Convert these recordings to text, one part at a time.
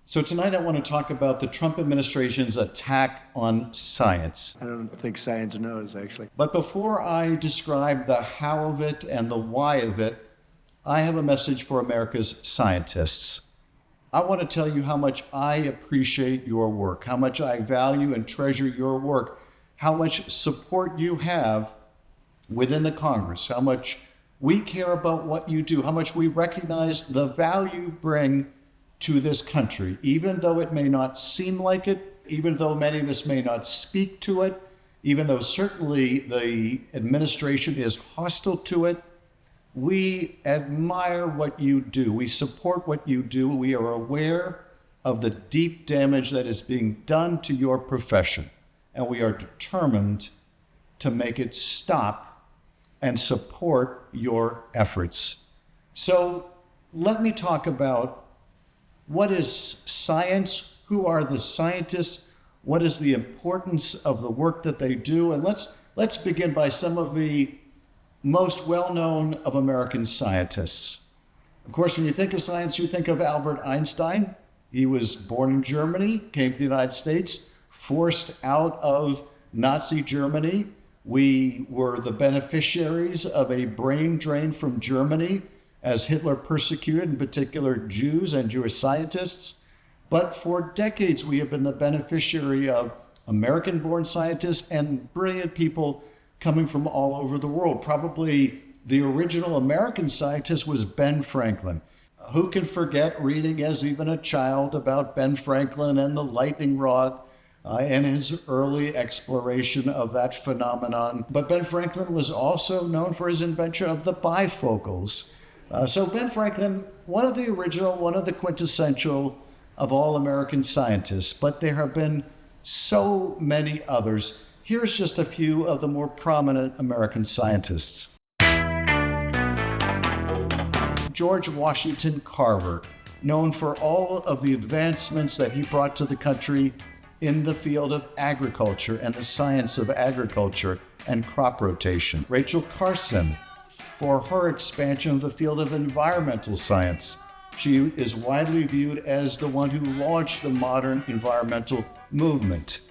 So tonight I want to talk about the Trump administration's attack on science. I don't think science knows, actually. But before I describe the how of it and the why of it, I have a message for America's scientists. I want to tell you how much I appreciate your work, how much I value and treasure your work, how much support you have within the Congress, how much we care about what you do, how much we recognize the value you bring to this country, even though it may not seem like it, even though many of us may not speak to it, even though certainly the administration is hostile to it. We admire what you do. We support what you do. We are aware of the deep damage that is being done to your profession, and we are determined to make it stop and support your efforts. So let me talk about what is science, who are the scientists, what is the importance of the work that they do, and let's begin by some of the most well-known of American scientists. Of course, when you think of science, you think of Albert Einstein. He was born in Germany, came to the United States, forced out of Nazi Germany. We were the beneficiaries of a brain drain from Germany as Hitler persecuted, in particular, Jews and Jewish scientists. But for decades, we have been the beneficiary of American-born scientists and brilliant people coming from all over the world. Probably the original American scientist was Ben Franklin. Who can forget reading as even a child about Ben Franklin and the lightning rod and his early exploration of that phenomenon? But Ben Franklin was also known for his invention of the bifocals. So Ben Franklin, one of the original, one of the quintessential of all American scientists, but there have been so many others. Here's just a few of the more prominent American scientists. George Washington Carver, known for all of the advancements that he brought to the country in the field of agriculture and the science of agriculture and crop rotation. Rachel Carson, for her expansion of the field of environmental science. She is widely viewed as the one who launched the modern environmental movement.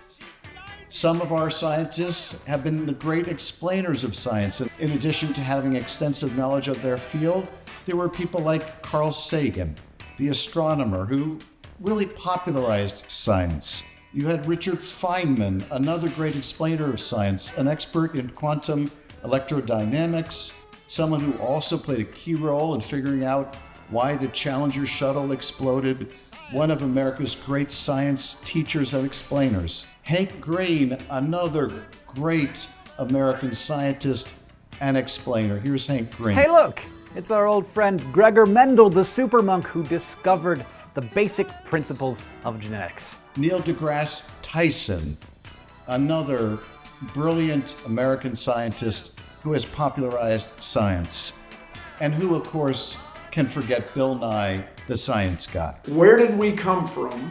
Some of our scientists have been the great explainers of science. In addition to having extensive knowledge of their field, there were people like Carl Sagan, the astronomer, who really popularized science. You had Richard Feynman, another great explainer of science, an expert in quantum electrodynamics, someone who also played a key role in figuring out why the Challenger shuttle exploded, one of America's great science teachers and explainers. Hank Green, another great American scientist and explainer. Here's Hank Green. Hey look, it's our old friend Gregor Mendel, the super monk who discovered the basic principles of genetics. Neil deGrasse Tyson, another brilliant American scientist who has popularized science, and who, of course, can forget Bill Nye, the science guy. Where did we come from,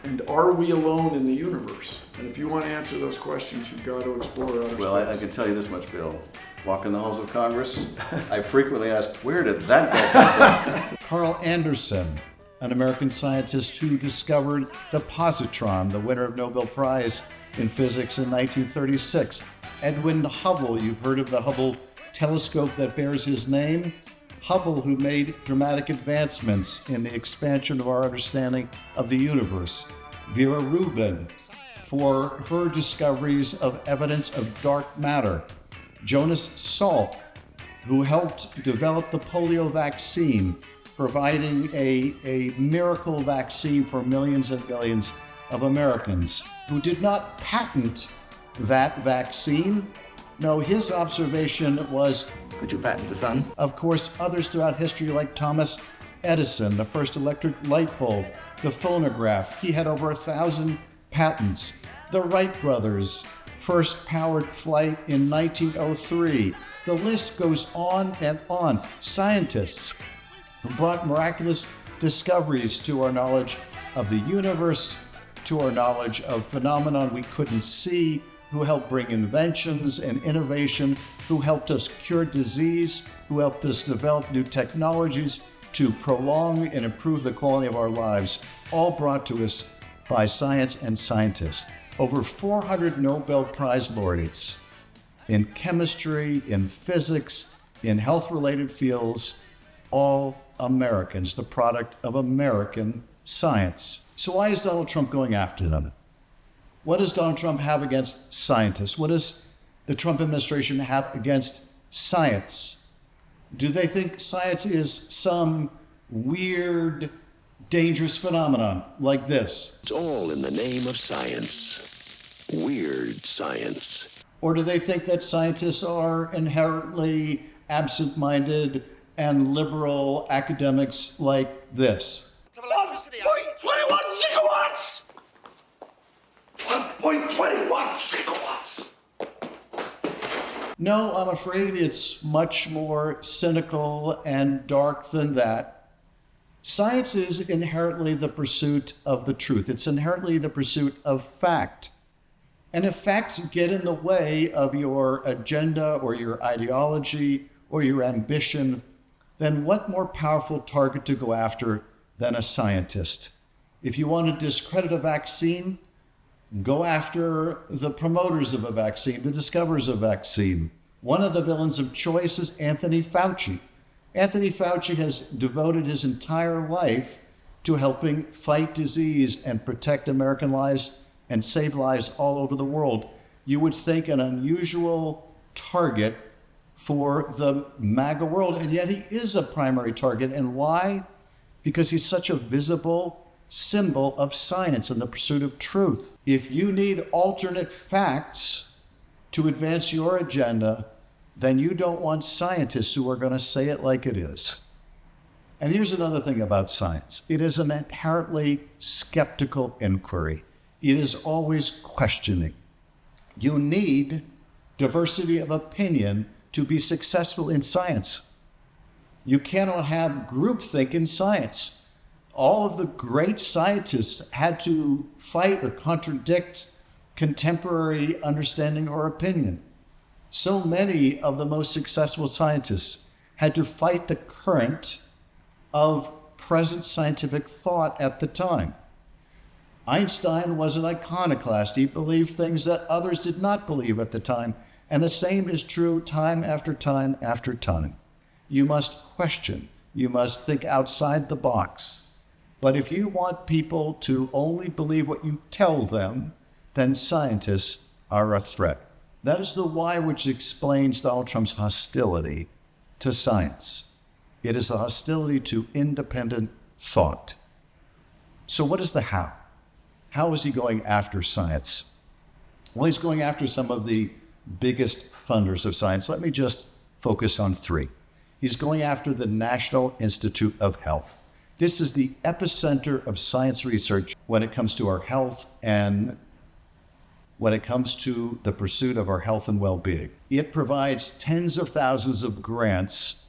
and are we alone in the universe? And if you want to answer those questions, you've got to explore outer space. Well, I can tell you this much, Bill. Walking the halls of Congress, I frequently ask, where did that come from? Carl Anderson, an American scientist who discovered the positron, the winner of Nobel Prize in Physics in 1936. Edwin Hubble, you've heard of the Hubble telescope that bears his name. Hubble, who made dramatic advancements in the expansion of our understanding of the universe. Vera Rubin, for her discoveries of evidence of dark matter. Jonas Salk, who helped develop the polio vaccine, providing a miracle vaccine for millions and millions of Americans, who did not patent that vaccine. No, his observation was, could you patent the sun? Of course, others throughout history like Thomas Edison, the first electric light bulb, the phonograph. He had over 1,000 patents. The Wright brothers, first powered flight in 1903. The list goes on and on. Scientists who brought miraculous discoveries to our knowledge of the universe, to our knowledge of phenomena we couldn't see, who helped bring inventions and innovation, who helped us cure disease, who helped us develop new technologies, to prolong and improve the quality of our lives, all brought to us by science and scientists. Over 400 Nobel Prize laureates in chemistry, in physics, in health-related fields, all Americans, the product of American science. So why is Donald Trump going after them? What does Donald Trump have against scientists? What does the Trump administration have against science? Do they think science is some weird, dangerous phenomenon like this? It's all in the name of science. Weird science. Or do they think that scientists are inherently absent-minded and liberal academics like this? 1.21 gigawatts! 1.21 gigawatts! No, I'm afraid it's much more cynical and dark than that. Science is inherently the pursuit of the truth. It's inherently the pursuit of fact. And if facts get in the way of your agenda or your ideology or your ambition, then what more powerful target to go after than a scientist? If you want to discredit a vaccine, go after the promoters of a vaccine, the discoverers of a vaccine. One of the villains of choice is Anthony Fauci. Anthony Fauci has devoted his entire life to helping fight disease and protect American lives and save lives all over the world. You would think an unusual target for the MAGA world, and yet he is a primary target. And why? Because he's such a visible symbol of science and the pursuit of truth. If you need alternate facts to advance your agenda, then you don't want scientists who are going to say it like it is. And here's another thing about science. It is an inherently skeptical inquiry. It is always questioning. You need diversity of opinion to be successful in science. You cannot have groupthink in science. All of the great scientists had to fight or contradict contemporary understanding or opinion. So many of the most successful scientists had to fight the current of present scientific thought at the time. Einstein was an iconoclast. He believed things that others did not believe at the time. And the same is true time after time after time. You must question. You must think outside the box. But if you want people to only believe what you tell them, then scientists are a threat. That is the why which explains Donald Trump's hostility to science. It is a hostility to independent thought. So what is the how? How is he going after science? Well, he's going after some of the biggest funders of science. Let me just focus on three. He's going after the National Institute of Health. This is the epicenter of science research when it comes to our health and when it comes to the pursuit of our health and well-being. It provides tens of thousands of grants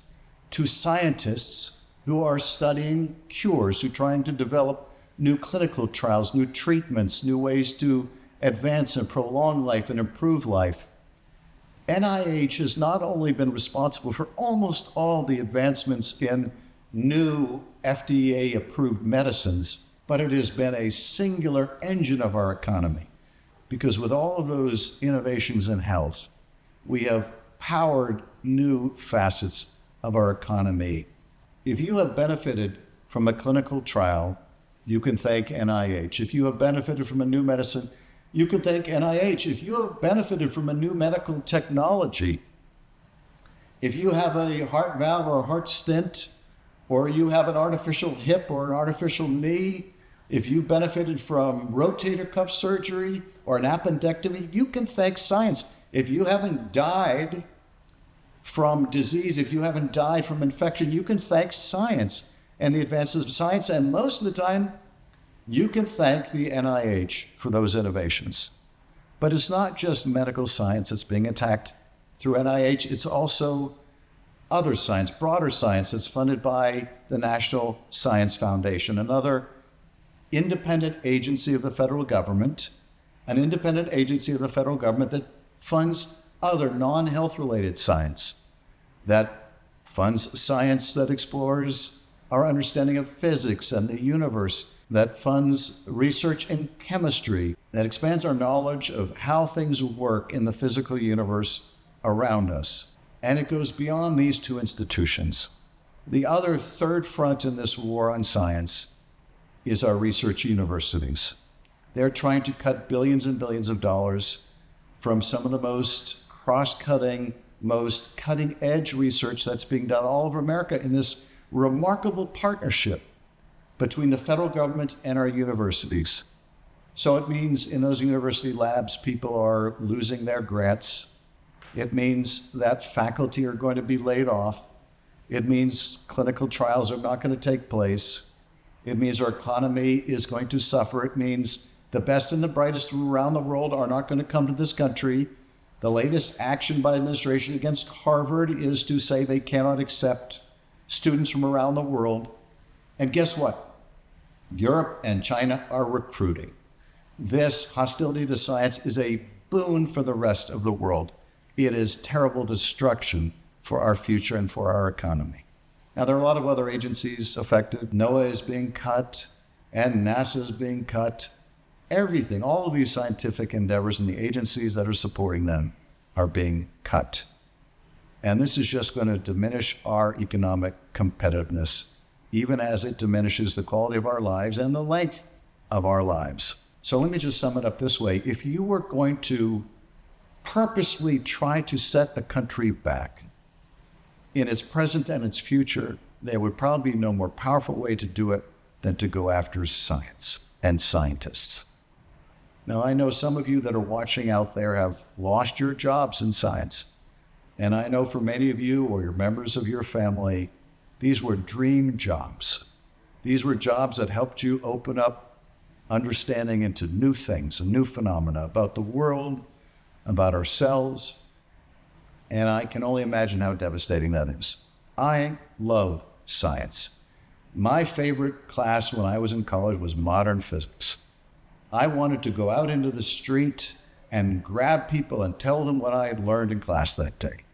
to scientists who are studying cures, who are trying to develop new clinical trials, new treatments, new ways to advance and prolong life and improve life. NIH has not only been responsible for almost all the advancements in new FDA-approved medicines, but it has been a singular engine of our economy. Because with all of those innovations in health, we have powered new facets of our economy. If you have benefited from a clinical trial, you can thank NIH. If you have benefited from a new medicine, you can thank NIH. If you have benefited from a new medical technology, if you have a heart valve or a heart stent, or you have an artificial hip or an artificial knee, if you benefited from rotator cuff surgery or an appendectomy, you can thank science. If you haven't died from disease, if you haven't died from infection, you can thank science and the advances of science. And most of the time, you can thank the NIH for those innovations. But it's not just medical science that's being attacked through NIH. It's also other science, broader science that's funded by the National Science Foundation, another independent agency of the federal government, an independent agency of the federal government that funds other non-health related science, that funds science that explores our understanding of physics and the universe, that funds research in chemistry, that expands our knowledge of how things work in the physical universe around us. And it goes beyond these two institutions. The other third front in this war on science is our research universities. They're trying to cut billions and billions of dollars from some of the most cross-cutting, most cutting-edge research that's being done all over America in this remarkable partnership between the federal government and our universities. So it means in those university labs, people are losing their grants. It means that faculty are going to be laid off. It means clinical trials are not going to take place. It means our economy is going to suffer. It means the best and the brightest from around the world are not going to come to this country. The latest action by the administration against Harvard is to say they cannot accept students from around the world. And guess what? Europe and China are recruiting. This hostility to science is a boon for the rest of the world. It is terrible destruction for our future and for our economy. Now, there are a lot of other agencies affected. NOAA is being cut, and NASA is being cut. Everything, all of these scientific endeavors and the agencies that are supporting them are being cut. And this is just going to diminish our economic competitiveness, even as it diminishes the quality of our lives and the length of our lives. So let me just sum it up this way. If you were going to purposely try to set the country back in its present and its future, there would probably be no more powerful way to do it than to go after science and scientists. Now, I know some of you that are watching out there have lost your jobs in science. And I know for many of you or your members of your family, these were dream jobs. These were jobs that helped you open up understanding into new things and new phenomena about the world, about ourselves. And I can only imagine how devastating that is. I love science. My favorite class when I was in college was modern physics. I wanted to go out into the street and grab people and tell them what I had learned in class that day.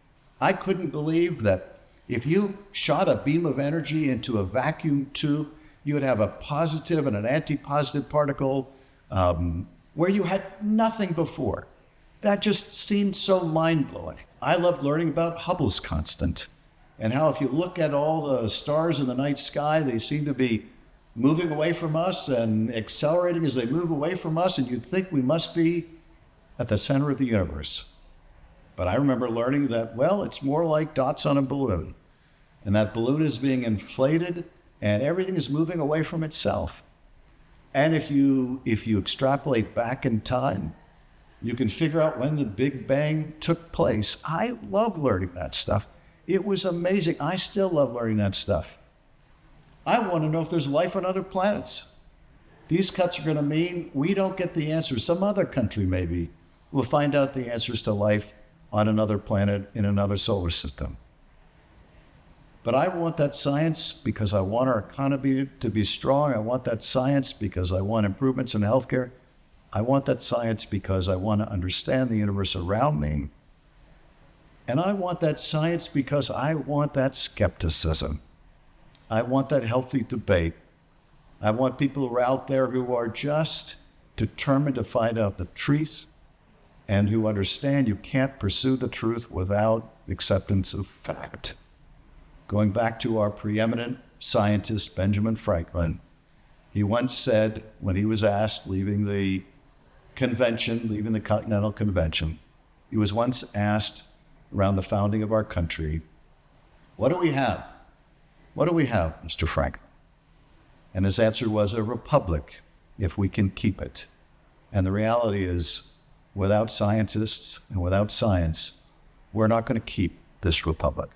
I couldn't believe that if you shot a beam of energy into a vacuum tube, you would have a positive and an anti-positive particle where you had nothing before. That just seemed so mind-blowing. I loved learning about Hubble's constant and how if you look at all the stars in the night sky, they seem to be moving away from us and accelerating as they move away from us, and you'd think we must be at the center of the universe. But I remember learning that, well, it's more like dots on a balloon, and that balloon is being inflated and everything is moving away from itself. And if you extrapolate back in time, you can figure out when the Big Bang took place. I love learning that stuff. It was amazing. I still love learning that stuff. I want to know if there's life on other planets. These cuts are going to mean we don't get the answers. Some other country maybe will find out the answers to life on another planet in another solar system. But I want that science because I want our economy to be strong. I want that science because I want improvements in healthcare. I want that science because I want to understand the universe around me. And I want that science because I want that skepticism. I want that healthy debate. I want people who are out there who are just determined to find out the truth and who understand you can't pursue the truth without acceptance of fact. Going back to our preeminent scientist, Benjamin Franklin, he once said when he was asked, leaving the Continental Convention, he was once asked around the founding of our country, what do we have? What do we have, Mr. Franklin? And his answer was a republic, if we can keep it. And the reality is, without scientists and without science, we're not going to keep this republic.